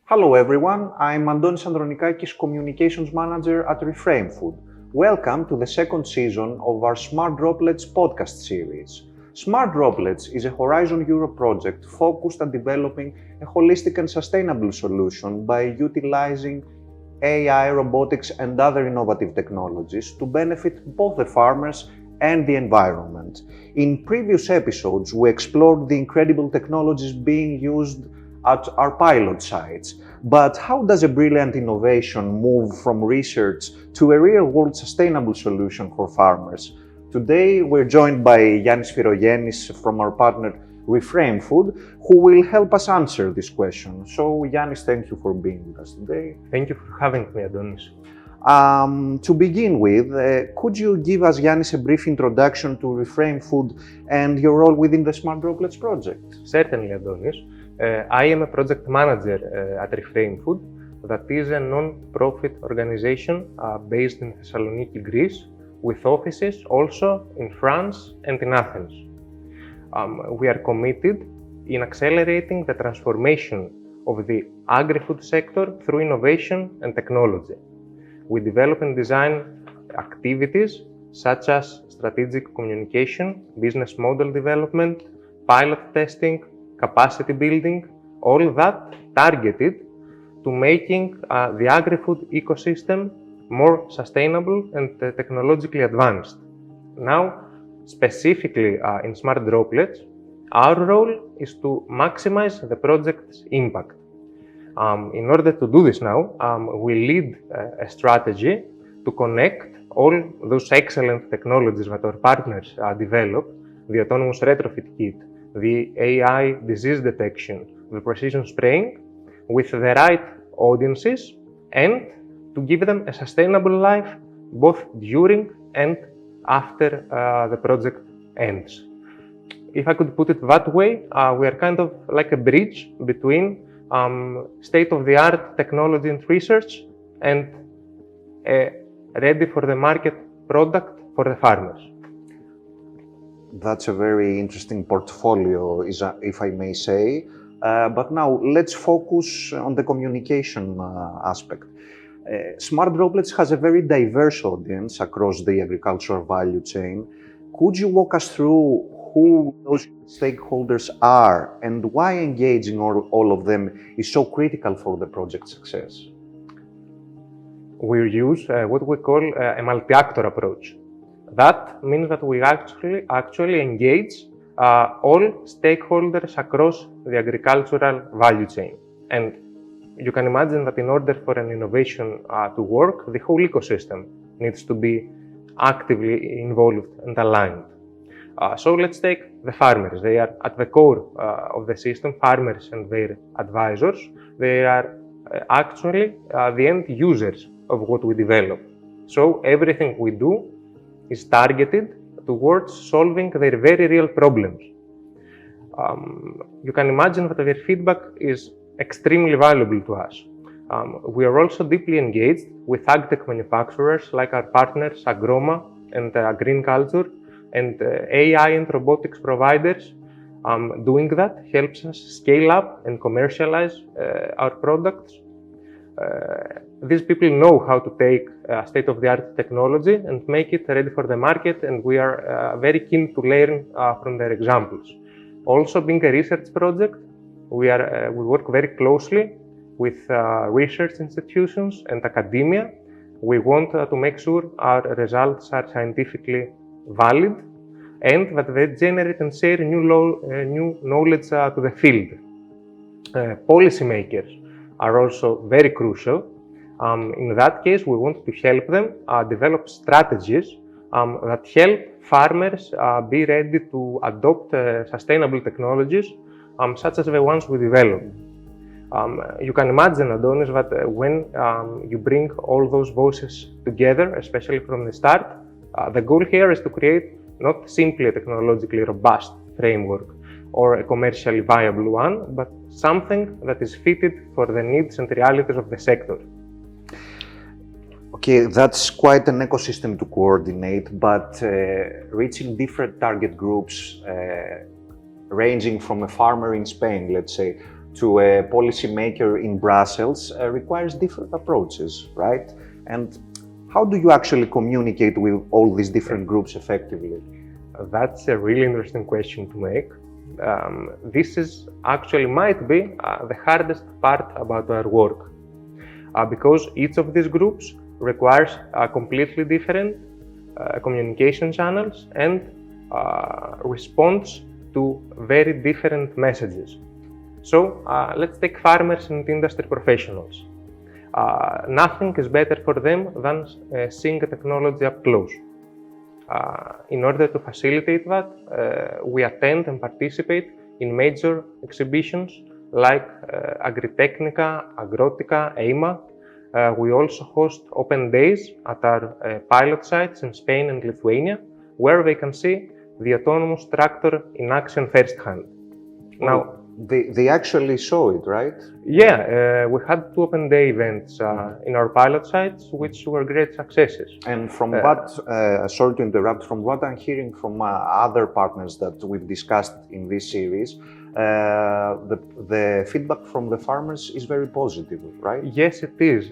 Hello everyone, I'm Antonis Andronikakis, Communications Manager at reframe.food. Welcome to the second season of our Smart Droplets podcast series. Smart Droplets is a Horizon Europe project focused on developing a holistic and sustainable solution by utilizing AI, robotics and other innovative technologies to benefit both the farmers and the environment. In previous episodes, we explored the incredible technologies being used at our pilot sites. But how does a brilliant innovation move from research to a real-world sustainable solution for farmers? Today, we're joined by Giannis Fyrogenis from our partner reframe.food, who will help us answer this question. So, Giannis, thank you for being with us today. Thank you for having me, Adonis. To begin with, could you give us, Giannis, a brief introduction to reframe.food and your role within the Smart Droplets project? Certainly, Adonis. I am a project manager at reframe.food, that is a non-profit organization based in Thessaloniki, Greece, with offices also in France and in Athens. We are committed in accelerating the transformation of the agri-food sector through innovation and technology. We develop and design activities such as strategic communication, business model development, pilot testing, capacity building, all that targeted to making the agri-food ecosystem more sustainable and technologically advanced. Now, specifically in Smart Droplets, our role is to maximize the project's impact. In order to do this now, we lead a strategy to connect all those excellent technologies that our partners develop, the autonomous retrofit kit, the AI disease detection, the precision spraying, with the right audiences and to give them a sustainable life both during and after the project ends. If I could put it that way, we are kind of like a bridge between state-of-the-art technology and research and a ready for the market product for the farmers. That's a very interesting portfolio, if I may say. But now let's focus on the communication aspect. Smart Droplets has a very diverse audience across the agricultural value chain. Could you walk us through who those stakeholders are and why engaging all of them is so critical for the project's success? We use what we call a multi-actor approach. That means that we actually engage all stakeholders across the agricultural value chain. And you can imagine that in order for an innovation to work, the whole ecosystem needs to be actively involved and aligned. So let's take the farmers. They are at the core of the system, farmers and their advisors. They are actually the end users of what we develop. So everything we do is targeted towards solving their very real problems. You can imagine that their feedback is extremely valuable to us. We are also deeply engaged with agtech manufacturers like our partners Agroma and Green Culture and AI and robotics providers. Doing that helps us scale up and commercialize our products. These people know how to take state-of-the-art technology and make it ready for the market, and we are very keen to learn from their examples. Also, being a research project, we work very closely with research institutions and academia. We want to make sure our results are scientifically valid and that they generate and share new knowledge to the field. Policymakers are also very crucial. In that case, we want to help them develop strategies that help farmers be ready to adopt sustainable technologies such as the ones we develop. You can imagine, Adonis, that when you bring all those voices together, especially from the start, the goal here is to create not simply a technologically robust framework or a commercially viable one, but something that is fitted for the needs and realities of the sector. Okay, that's quite an ecosystem to coordinate, but reaching different target groups, ranging from a farmer in Spain, let's say, to a policymaker in Brussels requires different approaches, right? And how do you actually communicate with all these different groups effectively? That's a really interesting question to make. This is actually might be the hardest part about our work because each of these groups requires completely different communication channels and response to very different messages. So let's take farmers and industry professionals. Nothing is better for them than seeing a technology up close. In order to facilitate that, we attend and participate in major exhibitions like Agritechnica, Agrotica, EIMA. We also host open days at our pilot sites in Spain and Lithuania, where they can see the autonomous tractor in action firsthand. Now, they actually saw it, right? Yeah, we had 2 open day events in our pilot sites, which were great successes. And from what, sorry to interrupt, from what I'm hearing from other partners that we've discussed in this series, the feedback from the farmers is very positive, right? Yes, it is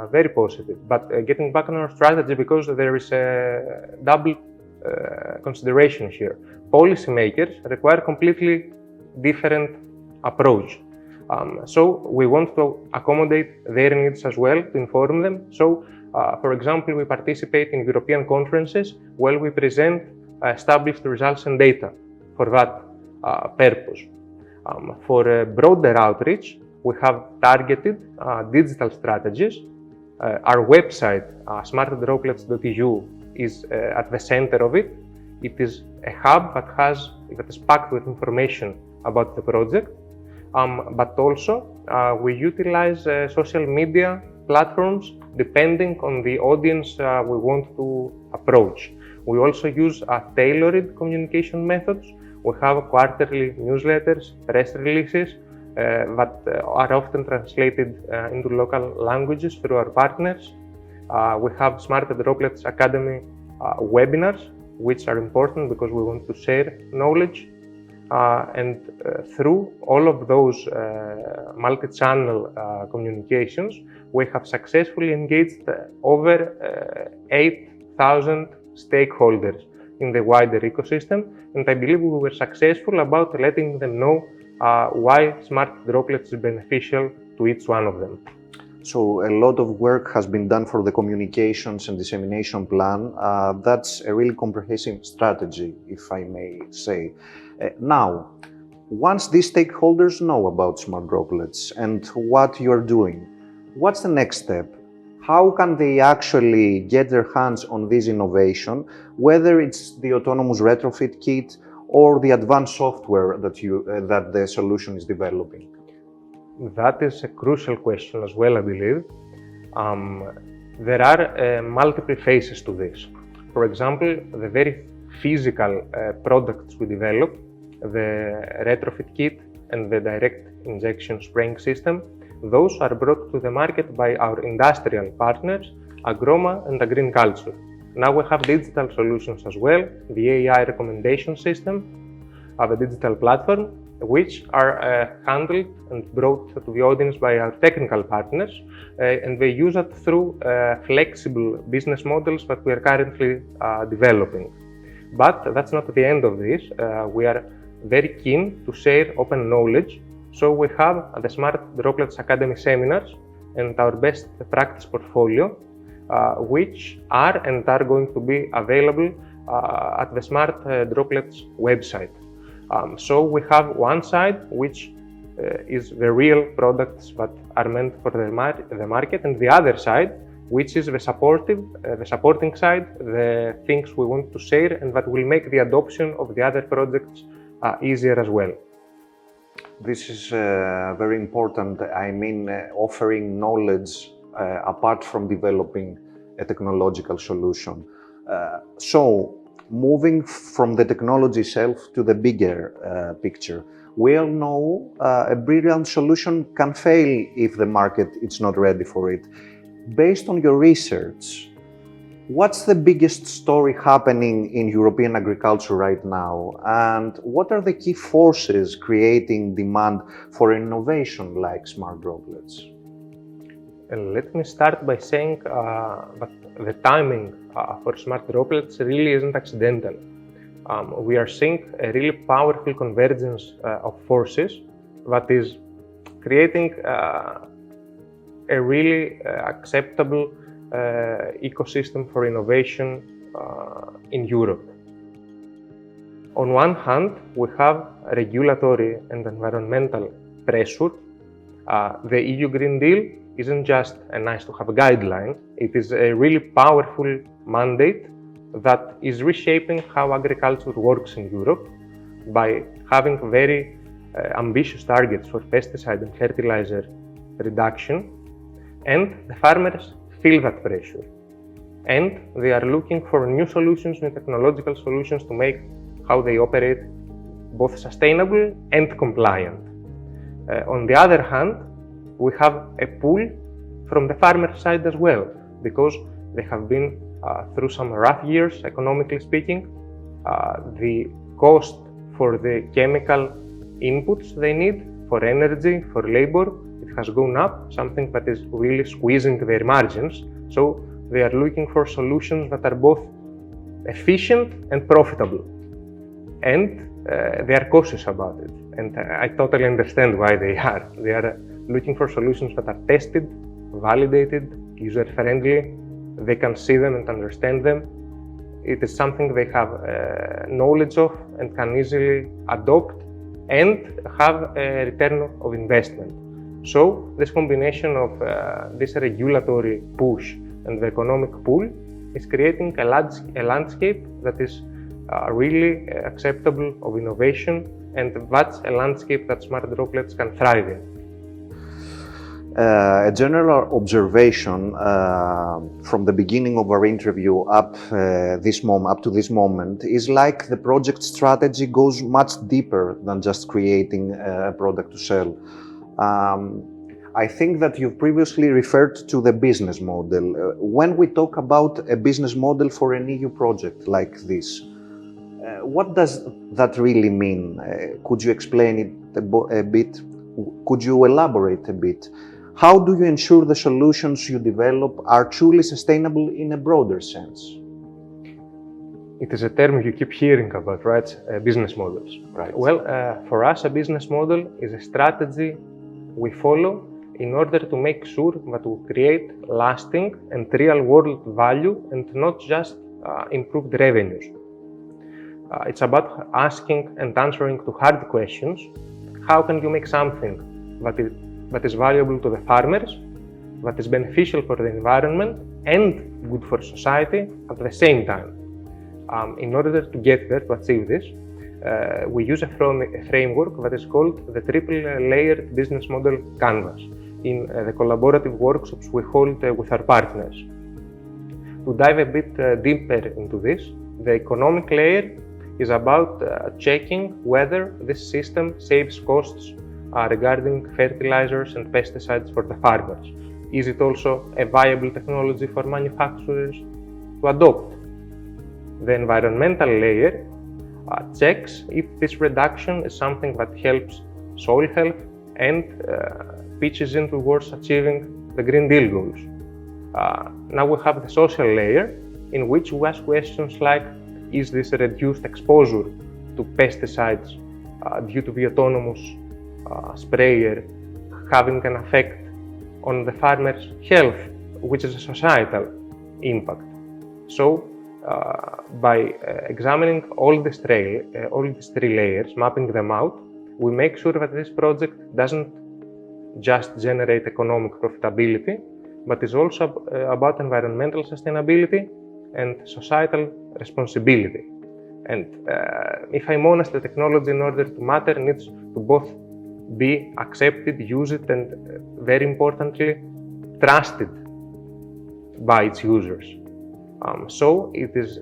very positive. But getting back on our strategy, because there is a double consideration here. Policymakers require completely different approach. So we want to accommodate their needs as well, to inform them. So, for example, we participate in European conferences where we present established results and data for that purpose. For a broader outreach, we have targeted digital strategies. Our website, smartdroplets.eu, is at the center of it. It is a hub that is packed with information about the project, but also we utilize social media platforms depending on the audience we want to approach. We also use tailored communication methods. We have quarterly newsletters, press releases that are often translated into local languages through our partners. We have Smart Droplets Academy webinars, which are important because we want to share knowledge. And through all of those multi-channel communications, we have successfully engaged over 8,000 stakeholders in the wider ecosystem, and I believe we were successful about letting them know why Smart Droplets is beneficial to each one of them. So a lot of work has been done for the communications and dissemination plan. That's a really comprehensive strategy, if I may say. Now, once these stakeholders know about Smart Droplets and what you're doing, what's the next step? How can they actually get their hands on this innovation, whether it's the autonomous retrofit kit or the advanced software that the solution is developing? That is a crucial question as well, I believe. There are multiple phases to this. For example, the very physical products we develop, the retrofit kit and the direct injection spraying system, those are brought to the market by our industrial partners, Agroma and Agriculture. Now we have digital solutions as well, the AI recommendation system, the digital platform, which are handled and brought to the audience by our technical partners, and they use it through flexible business models that we are currently developing. But that's not the end of this. We are very keen to share open knowledge, so we have the Smart Droplets Academy seminars and our best practice portfolio, which are going to be available at the Smart Droplets website. So we have one side which is the real products that are meant for the market, and the other side which is the supporting side, the things we want to share and that will make the adoption of the other projects easier as well. This is very important. I mean, offering knowledge apart from developing a technological solution. So, moving from the technology itself to the bigger picture, we all know a brilliant solution can fail if the market is not ready for it. Based on your research, What's the biggest story happening in European agriculture right now? And what are the key forces creating demand for innovation like Smart Droplets? Let me start by saying that the timing for Smart Droplets really isn't accidental. We are seeing a really powerful convergence of forces that is creating a really acceptable ecosystem for innovation in Europe. On one hand, we have regulatory and environmental pressure. The EU Green Deal isn't just a nice-to-have guideline, it is a really powerful mandate that is reshaping how agriculture works in Europe by having very ambitious targets for pesticide and fertilizer reduction, and the farmers feel that pressure. And they are looking for new solutions, new technological solutions to make how they operate both sustainable and compliant. On the other hand, we have a pull from the farmer side as well, because they have been through some rough years, economically speaking. The cost for the chemical inputs they need for energy, for labor, it has gone up, something that is really squeezing their margins. So they are looking for solutions that are both efficient and profitable. And they are cautious about it. And I totally understand why they are. They are looking for solutions that are tested, validated, user-friendly. They can see them and understand them. It is something they have knowledge of and can easily adopt and have a return of investment. So this combination of this regulatory push and the economic pull is creating a landscape that is really acceptable of innovation, and that's a landscape that Smart Droplets can thrive in. A general observation from the beginning of our interview up to this moment is like the project strategy goes much deeper than just creating a product to sell. I think that you've previously referred to the business model. When we talk about a business model for an EU project like this, what does that really mean? Could you explain it a bit? Could you elaborate a bit? How do you ensure the solutions you develop are truly sustainable in a broader sense? It is a term you keep hearing about, right? Business models. Right. Well, for us, a business model is a strategy we follow in order to make sure that we create lasting and real-world value and not just improved revenues. It's about asking and answering to hard questions. How can you make something that is valuable to the farmers, that is beneficial for the environment and good for society at the same time? In order to get there, to achieve this, we use a framework that is called the triple-layered business model canvas in the collaborative workshops we hold with our partners. To dive a bit deeper into this, the economic layer is about checking whether this system saves costs regarding fertilizers and pesticides for the farmers. Is it also a viable technology for manufacturers to adopt? The environmental layer checks if this reduction is something that helps soil health and pitches in towards achieving the Green Deal goals. Now we have the social layer, in which we ask questions like, is this reduced exposure to pesticides due to the autonomous sprayer having an effect on the farmer's health, which is a societal impact? So, by examining all these three layers, mapping them out, we make sure that this project doesn't just generate economic profitability, but is also about environmental sustainability and societal responsibility. And if I'm honest, the technology, in order to matter, needs to both be accepted, used, and very importantly, trusted by its users. So it is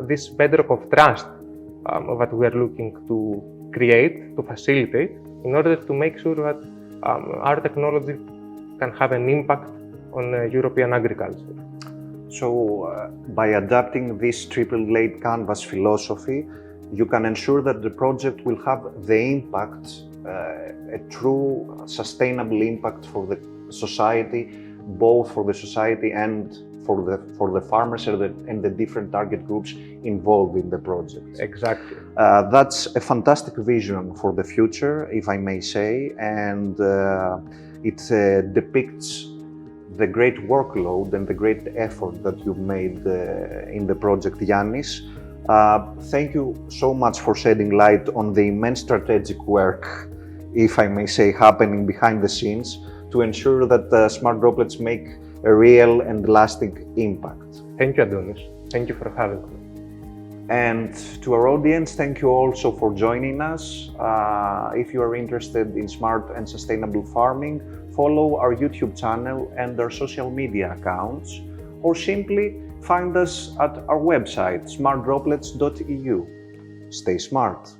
this bedrock of trust that we are looking to create, to facilitate, in order to make sure that our technology can have an impact on European agriculture. So, by adapting this triple laid canvas philosophy, you can ensure that the project will have the impact, a true sustainable impact for the society, both for the society and for the farmers and the different target groups involved in the project. Exactly. That's a fantastic vision for the future, if I may say, and it depicts the great workload and the great effort that you've made in the project, Giannis. Thank you so much for shedding light on the immense strategic work, if I may say, happening behind the scenes to ensure that Smart Droplets make a real and lasting impact. Thank you, Adonis. Thank you for having me. And to our audience, thank you also for joining us. If you are interested in smart and sustainable farming, follow our YouTube channel and our social media accounts, or simply find us at our website, smartdroplets.eu. Stay smart.